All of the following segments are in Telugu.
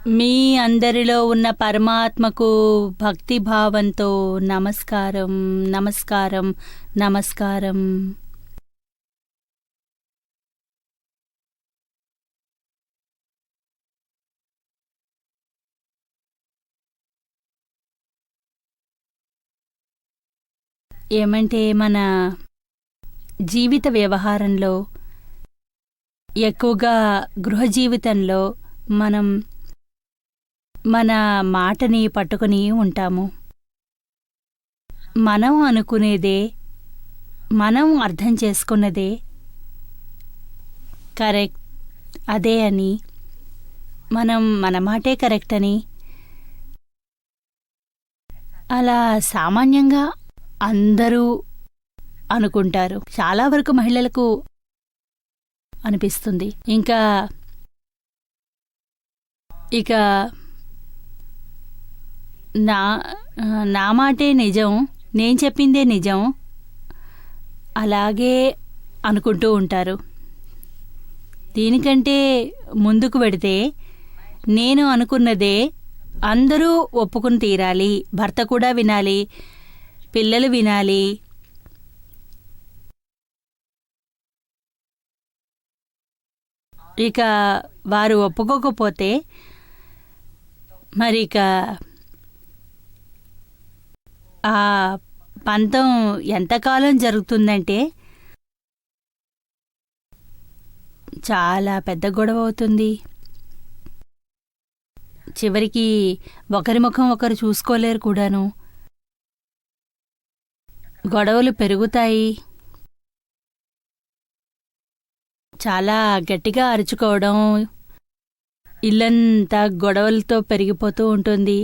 మీ అందరిలో ఉన్న పరమాత్మకు భక్తిభావంతో నమస్కారం, నమస్కారం, నమస్కారం. ఏమంటే మన జీవిత వ్యవహారంలో ఎక్కువగా గృహ జీవితంలో మనం మన మాటని పట్టుకుని ఉంటాము. మనం అనుకునేదే, మనం అర్థం చేసుకున్నదే కరెక్ట్, అదే అని, మనం మన మాటే కరెక్ట్ అని అలా సామాన్యంగా అందరూ అనుకుంటారు. చాలా వరకు మహిళలకు అనిపిస్తుంది. ఇక నా మాటే నిజం, నేను చెప్పిందే నిజం, అలాగే అనుకుంటూ ఉంటారు. దీనికంటే ముందుకు వెడితే నేను అనుకున్నదే అందరూ ఒప్పుకుని తీరాలి, భర్త కూడా వినాలి, పిల్లలు వినాలి. ఇక వారు ఒప్పుకోకపోతే మరిక ఆ పంతం ఎంతకాలం జరుగుతుందంటే చాలా పెద్ద గొడవ అవుతుంది. చివరికి ఒకరి ముఖం ఒకరు చూసుకోలేరు కూడాను. గొడవలు పెరుగుతాయి. చాలా గట్టిగా అరుచుకోవడం, ఇల్లంతా గొడవలతో పెరిగిపోతూ ఉంటుంది.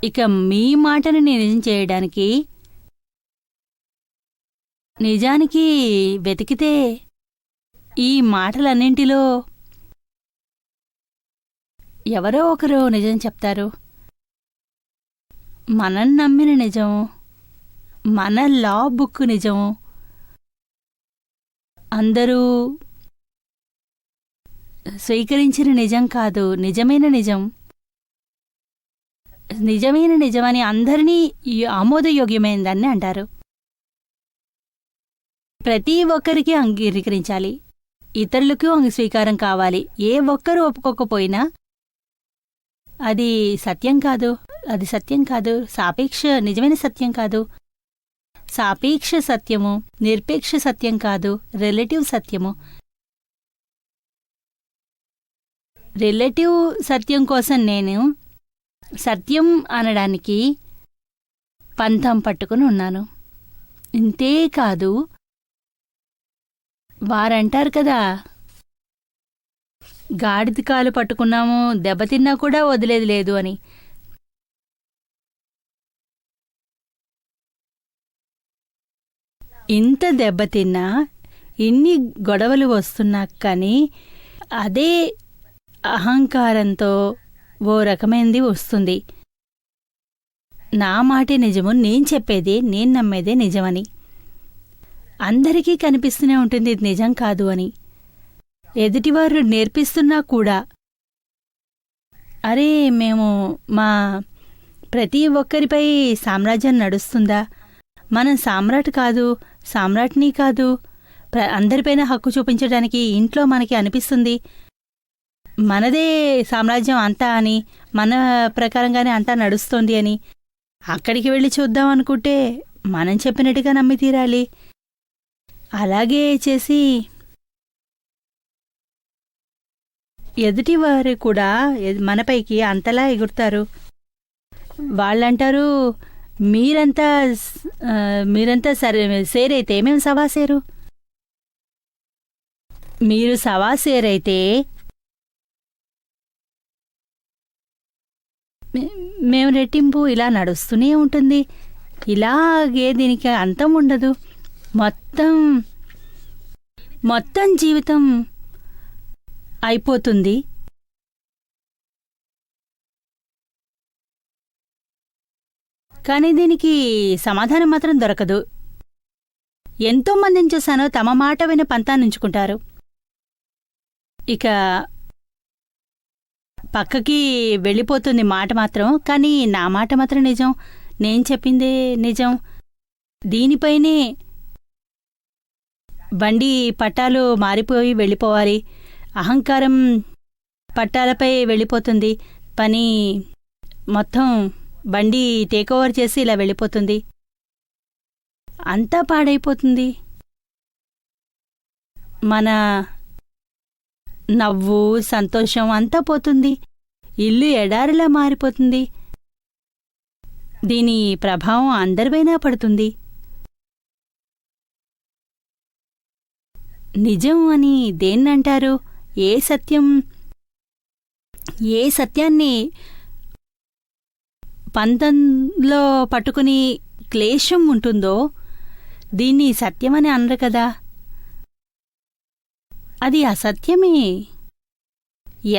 ఇక మీ మాటని నిజం చేయడానికి నిజానికి వెతికితే ఈ మాటలన్నింటిలో ఎవరో ఒకరు నిజం చెప్తారు. మనం నమ్మిన నిజం, మన లా బుక్ నిజం, అందరూ స్వీకరించిన నిజం కాదు, నిజమైన నిజం. నిజమైన నిజమని అందరినీ ఆమోదయోగ్యమైనదాన్ని అంటారు. ప్రతి ఒక్కరికి అంగీకరించాలి, ఇతరులకు స్వీకారం కావాలి. ఏ ఒక్కరూ ఒప్పుకోకపోయినా అది సత్యం కాదు, అది సత్యం కాదు, నిజమైన సత్యం కాదు. సాపేక్ష సత్యము, నిరపేక్ష సత్యం కాదు, రిలేటివ్ సత్యము. రిలేటివ్ సత్యం కోసం నేను సత్యం అనడానికి పంతం పట్టుకుని ఉన్నాను. ఇంతేకాదు, వారంటారు కదా, గాడిద కాలు పట్టుకున్నాము, దెబ్బతిన్నా కూడా వదిలేది లేదు అని. ఇంత దెబ్బతిన్నా, ఇన్ని గొడవలు వస్తున్నా కానీ అదే అహంకారంతో ఓ రకమైనది వస్తుంది. నా మాటే నిజము, నేను చెప్పేదే, నేను నమ్మేదే నిజమని. అందరికీ కనిపిస్తూనే ఉంటుంది ఇది నిజం కాదు అని. ఎదుటివారు నేర్పిస్తున్నా కూడా, అరే మేము మా ప్రతి ఒక్కరిపై సామ్రాజ్యం నడుస్తుందా, మనం సామ్రాట్ కాదు, సామ్రాట్ని కాదు, అందరిపైన హక్కు చూపించడానికి ఇంట్లో మనకి అనిపిస్తుంది మనదే సామ్రాజ్యం అంతా అని, మన ప్రకారంగానే అంతా నడుస్తోంది అని. అక్కడికి వెళ్ళి చూద్దాం అనుకుంటే మనం చెప్పినట్టుగా నమ్మి తీరాలి. అలాగే చేసి ఎదుటివారు కూడా మనపైకి అంతలా ఎగురుతారు. వాళ్ళంటారు, మీరంతా సేరైతే మేము సవాసేరు, మీరు సవాసేరైతే మేము రెట్టింపు. ఇలా నడుస్తూనే ఉంటుంది. ఇలాగే దీనికి అంతం ఉండదు. మొత్తం జీవితం అయిపోతుంది. కానీ దీనికి సమాధానం మాత్రం దొరకదు. ఎంతోమందిని చూశానో తమ మాట విని పంతాన్నుంచుకుంటారు. ఇక పక్కకి వెళ్ళిపోతుంది మాట మాత్రం. కానీ నా మాట మాత్రం నిజం, నేను చెప్పిందే నిజం. దీనిపైనే బండి పట్టాలు మారిపోయి వెళ్ళిపోవాలి. అహంకారం పట్టాలపై వెళ్ళిపోతుంది. పని మొత్తం బండి టేకోవర్ చేసి ఇలా వెళ్ళిపోతుంది. అంతా పాడైపోతుంది. మన నవ్వు, సంతోషం అంతా పోతుంది. ఇల్లు ఎడారిలా మారిపోతుంది. దీని ప్రభావం అందరిపైనా పడుతుంది. నిజం అని దేన్నంటారు? ఏ సత్యాన్ని పంతంలో పట్టుకుని క్లేశం ఉంటుందో దీన్ని సత్యమని అనరు కదా. అది అసత్యమే.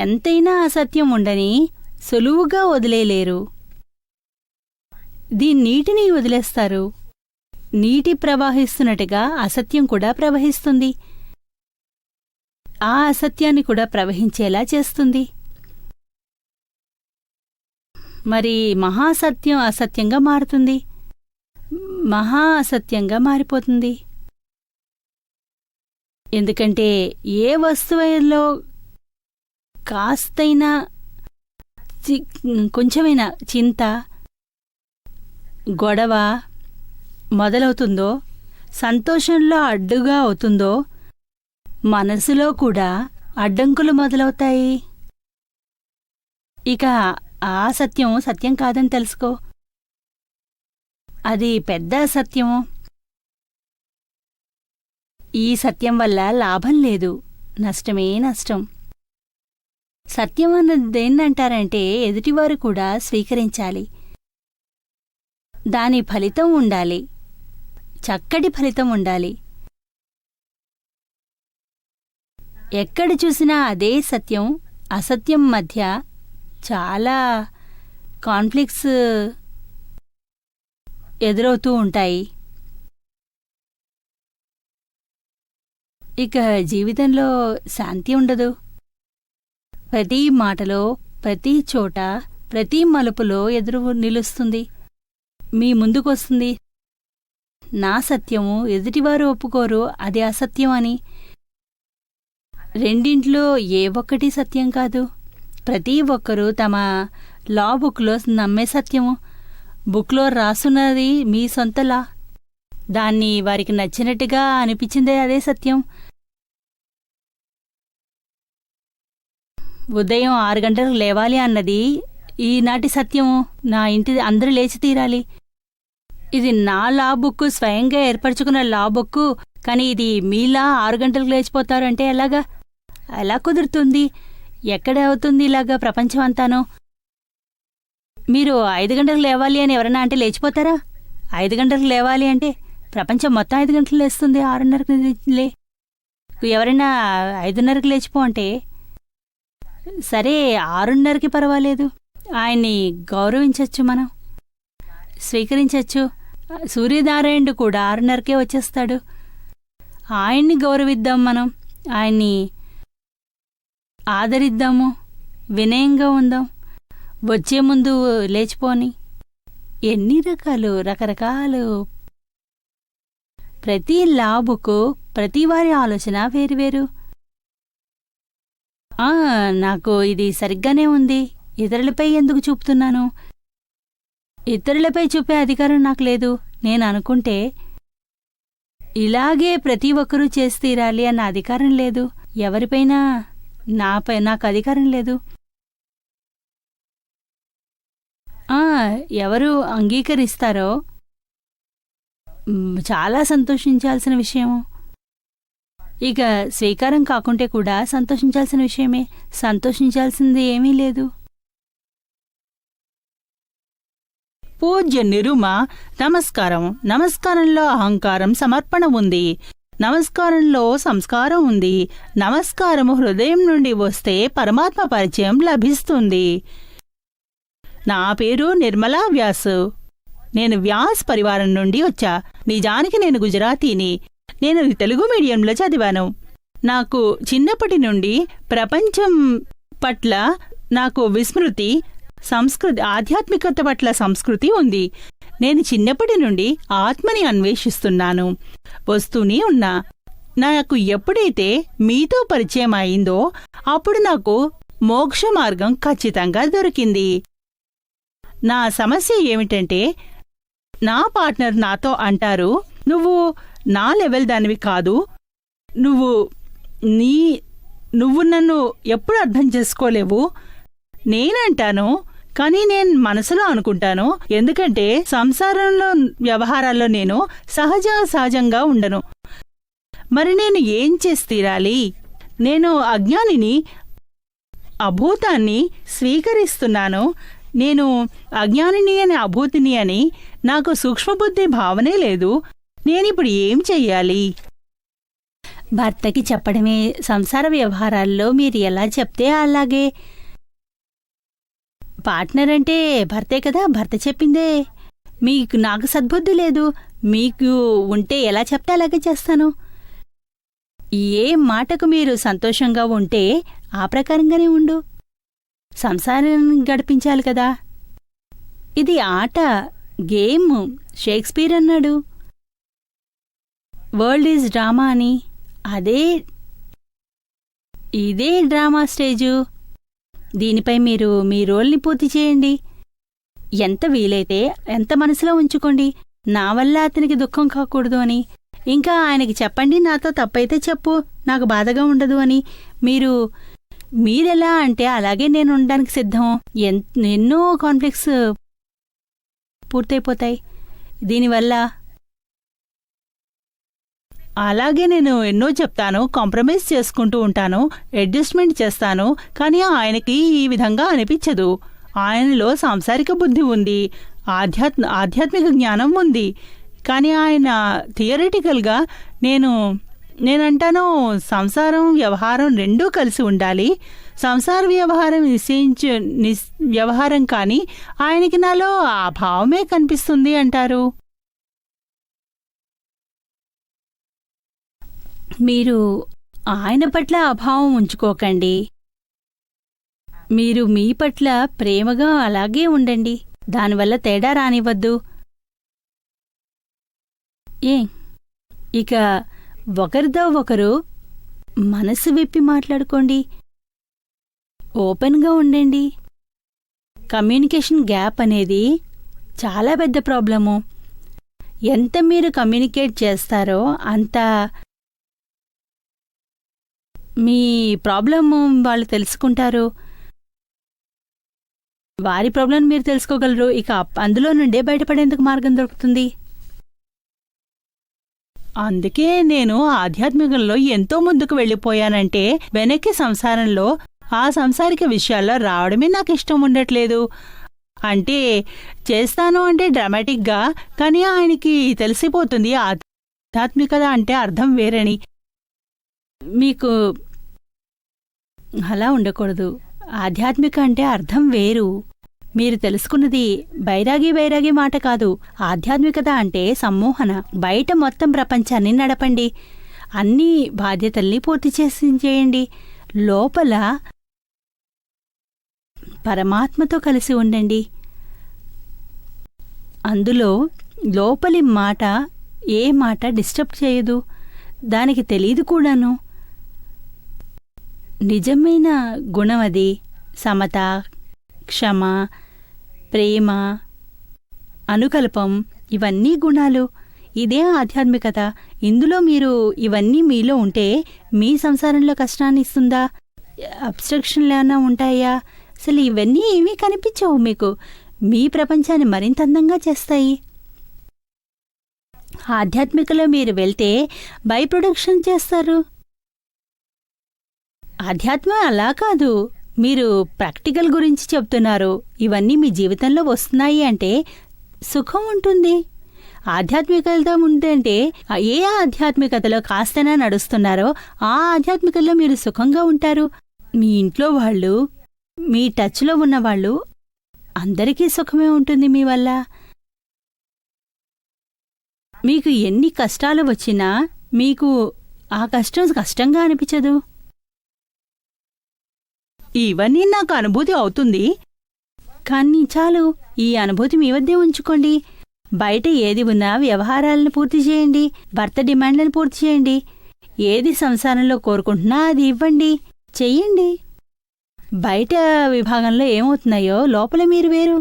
ఎంతైనా అసత్యం ఉండని సులువుగా వదిలేలేరు. నీటిని వదిలేస్తారు. నీటి ప్రవహిస్తున్నట్టుగా అసత్యం కూడా ప్రవహిస్తుంది. ఆ అసత్యాన్ని కూడా ప్రవహించేలా చేస్తుంది. మరి మహాసత్యం అసత్యంగా మారుతుంది. మహా అసత్యంగా మారిపోతుంది. ఎందుకంటే ఏ వస్తువులో కాస్తైనా కొంచెమైనా చింత, గొడవ మొదలవుతుందో, సంతోషంలో అడ్డుగా అవుతుందో, మనసులో కూడా అడ్డంకులు మొదలవుతాయి. ఇక ఆ సత్యం సత్యం కాదని తెలుసుకో. అది పెద్ద అసత్యము. ఈ సత్యం వల్ల లాభం లేదు, నష్టమే నష్టం. సత్యం అన్నదేంటంటారంటే ఎదుటివారు కూడా స్వీకరించాలి. దాని ఫలితం ఉండాలి, చక్కటి ఫలితం ఉండాలి. ఎక్కడ చూసినా అదే సత్యం అసత్యం మధ్య చాలా కాన్ఫ్లిక్ట్స్ ఎదురవుతూ ఉంటాయి. ఇక జీవితంలో శాంతి ఉండదు. ప్రతి మాటలో, ప్రతి చోట, ప్రతి మలుపులో ఎదురు నిలుస్తుంది, మీ ముందుకొస్తుంది. నా సత్యము ఎదుటివారు ఒప్పుకోరు, అది అసత్యం అని. రెండింట్లో ఏ ఒక్కటి సత్యం కాదు. ప్రతి ఒక్కరూ తమ లా బుక్లో నమ్మే సత్యము. బుక్లో రాసున్నది మీ సొంతలా. దాన్ని వారికి నచ్చినట్టుగా అనిపించిందే అదే సత్యం. ఉదయం 6 గంటలకు లేవాలి అన్నది ఈనాటి సత్యము. నా ఇంటి అందరూ లేచి తీరాలి. ఇది నా లా బుక్, స్వయంగా ఏర్పరచుకున్న లా బుక్. కానీ ఇది మీలా 6 గంటలకు లేచిపోతారు అంటే ఎలాగా? ఎలా కుదురుతుంది? ఎక్కడ అవుతుంది ఇలాగా ప్రపంచం అంతానో? మీరు 5 గంటలకు లేవాలి అని ఎవరన్నా అంటే లేచిపోతారా? 5 గంటలకు లేవాలి అంటే ప్రపంచం మొత్తం 5 గంటలు లేస్తుంది. 6:30కి లే. ఎవరైనా 5:30కి లేచిపో అంటే సరే, 6:30కి పర్వాలేదు. ఆయన్ని గౌరవించచ్చు, మనం స్వీకరించచ్చు. సూర్యనారాయణుడు కూడా 6:30కే వచ్చేస్తాడు. ఆయన్ని గౌరవిద్దాం, మనం ఆయన్ని ఆదరిద్దాము, వినయంగా ఉందాం. వచ్చే ముందు లేచిపోని. ఎన్ని రకరకాలు. ప్రతి లాబుకు ప్రతి వారి ఆలోచన వేరువేరు. నాకు ఇది సరిగ్గానే ఉంది, ఇతరులపై ఎందుకు చూపుతున్నాను? ఇతరులపై చూపే అధికారం నాకు లేదు. నేను అనుకుంటే ఇలాగే ప్రతి ఒక్కరూ చేసి తీరాలి అన్న అధికారం లేదు. ఎవరిపైనా నాకు అధికారం లేదు. ఎవరు అంగీకరిస్తారో చాలా సంతోషించాల్సిన విషయము. ఇక స్వీకారం కాకుంటే కూడా సంతోషించాల్సిన విషయమే. సంతోషించాల్సింది ఏమీ లేదు. పూజ్య నిరుమ నమస్కారం. నమస్కారంలో అహంకారం సమర్పణ ఉంది. నమస్కారంలో సంస్కారం ఉంది. నమస్కారము హృదయం నుండి వస్తే పరమాత్మ పరిచయం లభిస్తుంది. నా పేరు నిర్మలా వ్యాస్. నేను వ్యాస్ పరివారం నుండి వచ్చా. నిజానికి నేను గుజరాతీని. నేను తెలుగు మీడియంలో చదివాను. నాకు చిన్నప్పటి నుండి ప్రపంచం పట్ల నాకు విస్మృతి, సంస్కృతి, ఆధ్యాత్మికత పట్ల సంస్కృతి ఉంది. నేను చిన్నప్పటి నుండి ఆత్మని అన్వేషిస్తున్నాను, వస్తూనే ఉన్నా. నాకు ఎప్పుడైతే మీతో పరిచయం అయిందో అప్పుడు నాకు మోక్ష మార్గం ఖచ్చితంగా దొరికింది. నా సమస్య ఏమిటంటే నా పార్ట్నర్ నాతో అంటారు, నువ్వు నా లెవెల్ దానివి కాదు, నువ్వు నన్ను ఎప్పుడు అర్థం చేసుకోలేవు. నేనంటాను, కానీ నేను మనసులో అనుకుంటాను, ఎందుకంటే సంసారంలో వ్యవహారాల్లో నేను సహజంగా ఉండను. మరి నేను ఏం చేసి తీరాలి? నేను అజ్ఞానిని, అభూతాన్ని స్వీకరిస్తున్నాను. నేను అజ్ఞానిని అని, అభూతిని అని నాకు సూక్ష్మబుద్ధి భావనే లేదు. నేనిప్పుడు ఏం చెయ్యాలి? భర్తకి చెప్పడమే. సంసార వ్యవహారాల్లో మీరు ఎలా చెప్తే అలాగే. పార్ట్నర్ అంటే భర్తే కదా, భర్త చెప్పిందే. నాకు సద్బుద్ధి లేదు. మీకు ఉంటే ఎలా చెప్తే అలాగే చేస్తాను. ఏ మాటకు మీరు సంతోషంగా ఉంటే ఆ ప్రకారంగానే ఉండు. సంసారం గడిపించాలి కదా. ఇది ఆట, గేమ్. షేక్స్పియర్ అన్నాడు, వరల్డ్ ఈజ్ డ్రామా అని. ఇదే డ్రామా స్టేజు. దీనిపై మీరు మీ రోల్ని పూర్తి చేయండి. ఎంత వీలైతే ఎంత మనసులో ఉంచుకోండి, నా వల్ల అతనికి దుఃఖం కాకూడదు అని. ఇంకా ఆయనకి చెప్పండి, నాతో తప్పైతే చెప్పు, నాకు బాధగా ఉండదు అని. మీరెలా అంటే అలాగే నేను ఉండడానికి సిద్ధం. ఎన్నో కాన్ఫ్లిక్ట్స్ పూర్తయిపోతాయి దీనివల్ల. అలాగే నేను ఎన్నో చెప్తాను, కాంప్రమైజ్ చేసుకుంటూ ఉంటాను, అడ్జస్ట్మెంట్ చేస్తాను. కానీ ఆయనకి ఈ విధంగా అనిపించదు. ఆయనలో సాంసారిక బుద్ధి ఉంది, ఆధ్యాత్మిక జ్ఞానం ఉంది. కానీ ఆయన థియరిటికల్గా నేనంటాను, సంసారం వ్యవహారం రెండూ కలిసి ఉండాలి. సంసార వ్యవహారం వ్యవహారం కానీ ఆయనకి నాలో ఆ భావమే కనిపిస్తుంది అంటారు. మీరు ఆయన పట్ల అభావం ఉంచుకోకండి. మీరు మీ పట్ల ప్రేమగా అలాగే ఉండండి. దానివల్ల తేడా రానివ్వద్దు. ఇక ఒకరితో ఒకరు మనసు విప్పి మాట్లాడుకోండి, ఓపెన్గా ఉండండి. కమ్యూనికేషన్ గ్యాప్ అనేది చాలా పెద్ద ప్రాబ్లము. ఎంత మీరు కమ్యూనికేట్ చేస్తారో అంత మీ ప్రాబ్లము వాళ్ళు తెలుసుకుంటారు, వారి ప్రాబ్లం మీరు తెలుసుకోగలరు. ఇక అందులో నుండే బయటపడేందుకు మార్గం దొరుకుతుంది. అందుకే నేను ఆధ్యాత్మికంలో ఎంతో ముందుకు వెళ్ళిపోయానంటే వెనక్కి సంసారంలో ఆ సంసారిక విషయాల్లో రావడమే నాకు ఇష్టం ఉండట్లేదు. అంటే చేస్తాను అంటే డ్రామాటిక్గా, కానీ ఆయనకి తెలిసిపోతుంది ఆధ్యాత్మికత అంటే అర్థం వేరని. మీకు అలా ఉండకూడదు. ఆధ్యాత్మిక అంటే అర్థం వేరు. మీరు తెలుసుకున్నది బైరాగి మాట కాదు. ఆధ్యాత్మికత అంటే సమ్మోహన. బయట మొత్తం ప్రపంచాన్ని నడపండి, అన్ని బాధ్యతల్ని పూర్తి చేయండి. లోపల పరమాత్మతో కలిసి ఉండండి. అందులో లోపలి మాట ఏ మాట డిస్టర్బ్ చేయదు, దానికి తెలీదు కూడాను. నిజమైన గుణం అది. సమత, క్షమ, ప్రేమ, అనుకల్పం, ఇవన్నీ గుణాలు. ఇదే ఆధ్యాత్మికత. ఇందులో మీరు ఇవన్నీ మీలో ఉంటే మీ సంసారంలో కష్టాన్ని ఇస్తుందా? అబ్స్ట్రక్షన్లు ఏమైనా ఉంటాయా? అసలు ఇవన్నీ ఏమీ కనిపించవు మీకు. మీ ప్రపంచాన్ని మరింత అందంగా చేస్తాయి. ఆధ్యాత్మికలో మీరు వెళ్తే బై ప్రొడక్షన్ చేస్తారు. ఆధ్యాత్మం అలా కాదు. మీరు ప్రాక్టికల్ గురించి చెప్తున్నారు. ఇవన్నీ మీ జీవితంలో వస్తున్నాయి అంటే సుఖం ఉంటుంది. ఆధ్యాత్మికత ఉందంటే ఏ ఆధ్యాత్మికతలో కాస్తైనా నడుస్తున్నారో ఆ ఆధ్యాత్మికల్లో మీరు సుఖంగా ఉంటారు. మీ ఇంట్లో వాళ్ళు, మీ టచ్లో ఉన్నవాళ్ళు అందరికీ సుఖమే ఉంటుంది మీ వల్ల. మీకు ఎన్ని కష్టాలు వచ్చినా మీకు ఆ కష్టంగా అనిపించదు. ఇవన్నీ నాకు అనుభూతి అవుతుంది. కానీ చాలు, ఈ అనుభూతి మీ వద్దే ఉంచుకోండి. బయట ఏది ఉన్నా వ్యవహారాలను పూర్తి చేయండి, భర్త డిమాండ్లను పూర్తి చేయండి. ఏది సంసారంలో కోరుకుంటున్నా అది ఇవ్వండి, చెయ్యండి. బయట విభాగంలో ఏమవుతున్నాయో లోపల మీరు వేరు.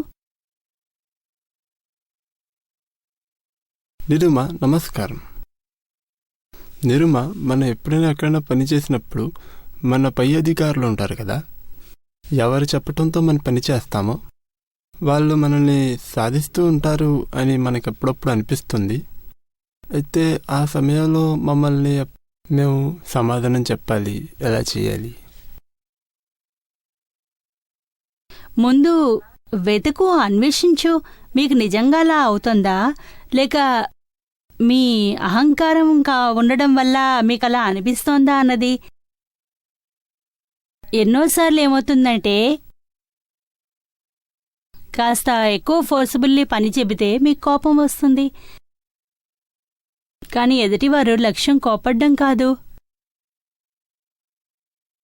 నిరుమ నమస్కారం. నిరుమ, మనం ఎప్పుడైనా ఎక్కడైనా పని చేసినప్పుడు మన పై అధికారులు ఉంటారు కదా, ఎవరు చెప్పటంతో మనం పని చేస్తామో వాళ్ళు మనల్ని సాధిస్తూ ఉంటారు అని మనకు ఎప్పుడప్పుడు అనిపిస్తుంది. అయితే ఆ సమయంలో మమ్మల్ని మేము సమాధానం చెప్పాలి, ఎలా చేయాలి? ముందు వెతుకు, అన్వేషించు. మీకు నిజంగా అలా అవుతుందా, లేక మీ అహంకారం ఉండడం వల్ల మీకు అలా అనిపిస్తోందా అన్నది. ఎన్నోసార్లు ఏమవుతుందంటే కాస్త ఎక్కువ ఫోర్సుబుల్లీ పని చెబితే మీకు కోపం వస్తుంది. కానీ ఎదుటివారు లక్ష్యం కోపడ్డం కాదు,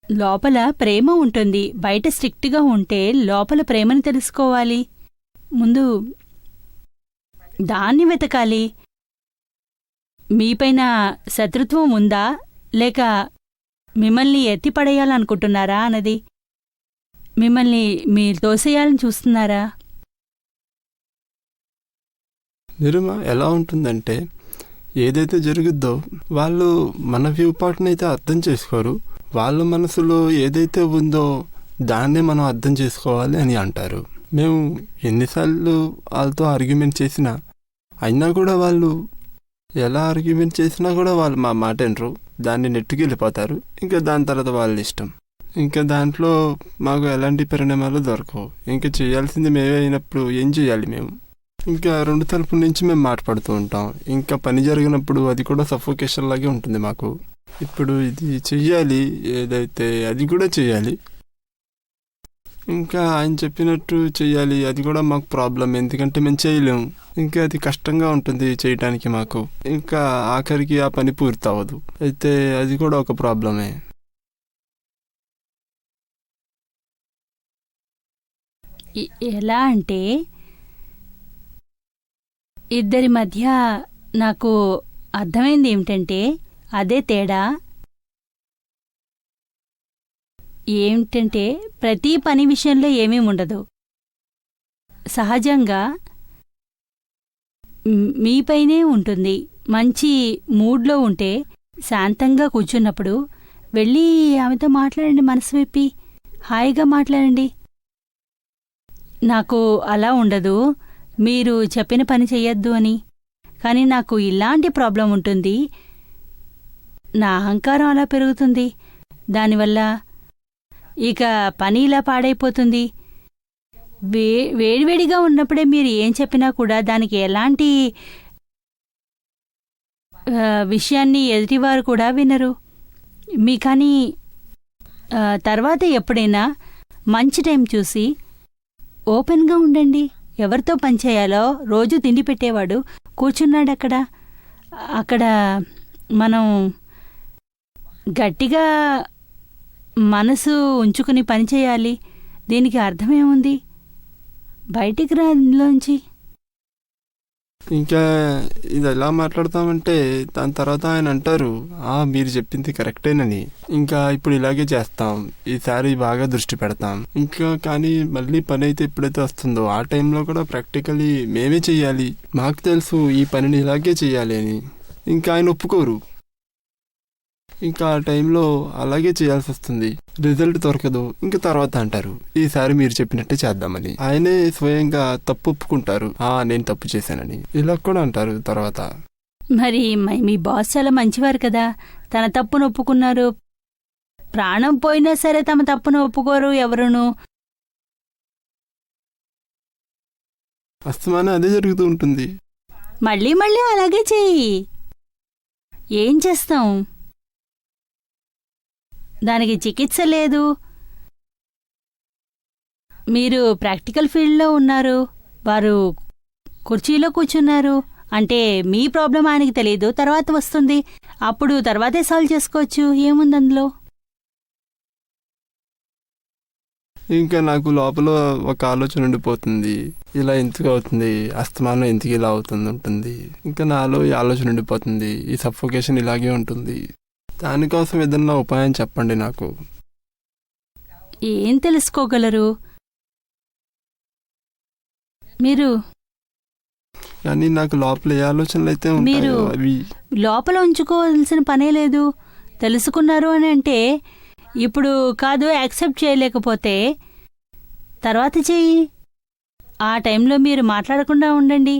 లోపల ప్రేమ ఉంటుంది. బయట స్ట్రిక్ట్గా ఉంటే లోపల ప్రేమని తెలుసుకోవాలి. ముందు దాన్ని వెతకాలి. మీపైన శత్రుత్వం ఉందా, లేక మిమ్మల్ని ఎత్తిపడేయాలనుకుంటున్నారా అన్నది. మిమ్మల్ని మీరు తోసేయాలని చూస్తున్నారా? నిరుమ ఎలా ఉంటుందంటే, ఏదైతే జరుగుద్దో వాళ్ళు మన వ్యూ పాయింట్నైతే అర్థం చేసుకోరు. వాళ్ళ మనసులో ఏదైతే ఉందో దాన్నే మనం అర్థం చేసుకోవాలి అని అంటారు. మేము ఎన్నిసార్లు వాళ్ళతో ఆర్గ్యుమెంట్ చేసినా అయినా కూడా వాళ్ళు ఎలా ఆర్గ్యుమెంట్ చేసినా కూడా వాళ్ళు మా మాట వినరు, దాన్ని నెట్టుకెళ్ళిపోతారు. ఇంకా దాని తర్వాత వాళ్ళ ఇష్టం. ఇంకా దాంట్లో మాకు ఎలాంటి పరిణామాలు దొరకవు. ఇంకా చేయాల్సింది మేమే అయినప్పుడు ఏం చేయాలి మేము? ఇంకా రెండు తరపుల నుంచి మేము మాట్లాడుతూ ఉంటాం. ఇంకా పని జరిగినప్పుడు అది కూడా సఫోకేషన్ లాగే ఉంటుంది మాకు. ఇప్పుడు ఇది చెయ్యాలి, ఏదైతే అది కూడా చెయ్యాలి, ఇంకా ఆయన చెప్పినట్టు చెయ్యాలి. అది కూడా మాకు ప్రాబ్లం, ఎందుకంటే మేము చేయలేము. ఇంకా అది కష్టంగా ఉంటుంది చేయటానికి మాకు. ఇంకా ఆఖరికి ఆ పని పూర్తి అవ్వదు. అయితే అది కూడా ఒక ప్రాబ్లమే. ఎలా అంటే ఇద్దరి మధ్య నాకు అర్థమైంది ఏమిటంటే అదే తేడా. ఏమిటంటే ప్రతి పని విషయంలో ఏమీ ఉండదు. సహజంగా మీపైనే ఉంటుంది. మంచి మూడ్లో ఉంటే శాంతంగా కూర్చున్నప్పుడు వెళ్ళి ఆమెతో మాట్లాడండి, మనసు విప్పి హాయిగా మాట్లాడండి. నాకు అలా ఉండదు, మీరు చెప్పిన పని చెయ్యొద్దు అని. కానీ నాకు ఇలాంటి ప్రాబ్లం ఉంటుంది. నా అహంకారం అలా పెరుగుతుంది. దానివల్ల ఇక పని ఇలా పాడైపోతుంది. వేడివేడిగా ఉన్నప్పుడే మీరు ఏం చెప్పినా కూడా దానికి ఎలాంటి విషయాన్ని ఎదుటివారు కూడా వినరు. కానీ తర్వాత ఎప్పుడైనా మంచి టైం చూసి ఓపెన్గా ఉండండి. ఎవరితో పనిచేయాలో రోజు తిండి పెట్టేవాడు కూర్చున్నాడు అక్కడ మనం గట్టిగా మనసు ఉంచుకుని పనిచేయాలి. దీనికి అర్థమేముంది? బయటికి రా ఇందులోంచి. ఇంకా ఇది ఎలా మాట్లాడతామంటే దాని తర్వాత ఆయన అంటారు, మీరు చెప్పింది కరెక్టేనని, ఇంకా ఇప్పుడు ఇలాగే చేస్తాం, ఈసారి బాగా దృష్టి పెడతాం. ఇంకా కానీ మళ్ళీ పని అయితే ఎప్పుడైతే వస్తుందో ఆ టైంలో కూడా ప్రాక్టికలీ మేమే చెయ్యాలి. మాకు తెలుసు ఈ పనిని ఇలాగే చెయ్యాలి అని. ఇంకా ఆయన ఒప్పుకోరు. ఇంకా ఆ టైంలో అలాగే చేయాల్సి వస్తుంది, రిజల్ట్ దొరకదు. ఇంకా తర్వాత అంటారు ఈసారి మీరు చెప్పినట్టే చేద్దామని. ఆయనే స్వయంగా తప్పు ఒప్పుకుంటారు, నేను తప్పు చేశానని. ఇలా కూడా అంటారు తర్వాత. మరి మీ బాస్ చాలా మంచివారు కదా, తన తప్పును ఒప్పుకున్నారు. ప్రాణం పోయినా సరే తమ తప్పును ఒప్పుకోరు ఎవరును. అస్తమానం అదే జరుగుతూ ఉంటుంది. మళ్ళీ మళ్ళీ అలాగే చెయ్యి, ఏం చేస్తాం? దానికి చికిత్స లేదు. మీరు ప్రాక్టికల్ ఫీల్డ్లో ఉన్నారు, వారు కుర్చీలో కూర్చున్నారు. అంటే మీ ప్రాబ్లం ఆయనకి తెలీదు, తర్వాత వస్తుంది. అప్పుడు తర్వాతే సాల్వ్ చేసుకోవచ్చు. ఏముంది అందులో? ఇంకా నాకు లోపల ఒక ఆలోచన ఉండిపోతుంది, ఇలా ఎందుకు అవుతుంది, అస్తమానం ఎందుకు ఇలా ఉంటుంది. ఇంకా నాలో ఈ ఆలోచన ఉండిపోతుంది, ఈ సఫోకేషన్ ఇలాగే ఉంటుంది. దానికోసం ఏదన్నా ఉపాయం చెప్పండి నాకు. ఏం తెలుసుకోగలరు మీరు? కానీ నాకు లోపల ఏ ఆలోచనలు అయితే మీరు ఉంటాయో అవి లోపల ఉంచుకోవాల్సిన పనే లేదు. తెలుసుకున్నారు అని అంటే ఇప్పుడు కాదు, యాక్సెప్ట్ చేయలేకపోతే తర్వాత చెయ్యి. ఆ టైంలో మీరు మాట్లాడకుండా ఉండండి.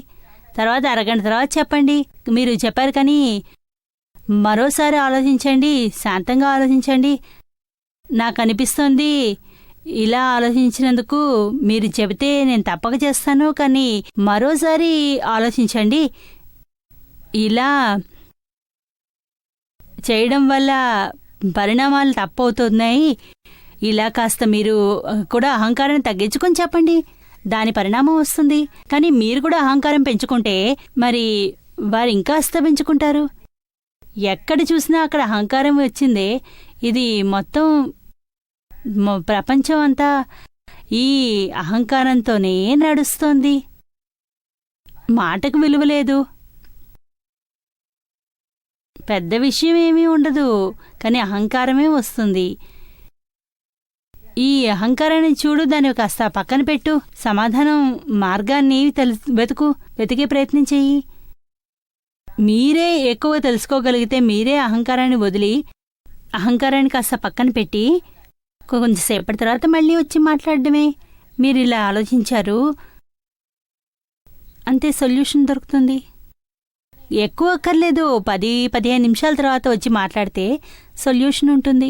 తర్వాత అరగంట తర్వాత చెప్పండి. మీరు చెప్పారు కానీ మరోసారి ఆలోచించండి, శాంతంగా ఆలోచించండి. నాకు అనిపిస్తుంది ఇలా ఆలోచించినందుకు మీరు చెబితే నేను తప్పక చేస్తాను, కానీ మరోసారి ఆలోచించండి. ఇలా చేయడం వల్ల పరిణామాలు తప్పవుతున్నాయి. ఇలా కాస్త మీరు కూడా అహంకారాన్ని తగ్గించుకొని చెప్పండి, దాని పరిణామం వస్తుంది. కానీ మీరు కూడా అహంకారం పెంచుకుంటే మరి వారు ఇంకాస్త పెంచుకుంటారు. ఎక్కడ చూసినా అక్కడ అహంకారం వచ్చిందే. ఇది మొత్తం ప్రపంచం అంతా ఈ అహంకారంతోనే నడుస్తోంది. మాటకు విలువ లేదు. పెద్ద విషయం ఏమీ ఉండదు, కానీ అహంకారమే వస్తుంది. ఈ అహంకారాన్ని చూడు, దాన్ని కాస్త పక్కన పెట్టు. సమాధానం మార్గాన్ని వెతికే ప్రయత్నం చెయ్యి. మీరే ఎక్కువ తెలుసుకోగలిగితే మీరే అహంకారాన్ని వదిలి అహంకారాన్ని కాస్త పక్కన పెట్టి కొంచెంసేపటి తర్వాత మళ్ళీ వచ్చి మాట్లాడడమే. మీరు ఇలా ఆలోచించారు అంతే, సొల్యూషన్ దొరుకుతుంది. ఎక్కువ అక్కర్లేదు, 10-15 నిమిషాల తర్వాత వచ్చి మాట్లాడితే సొల్యూషన్ ఉంటుంది.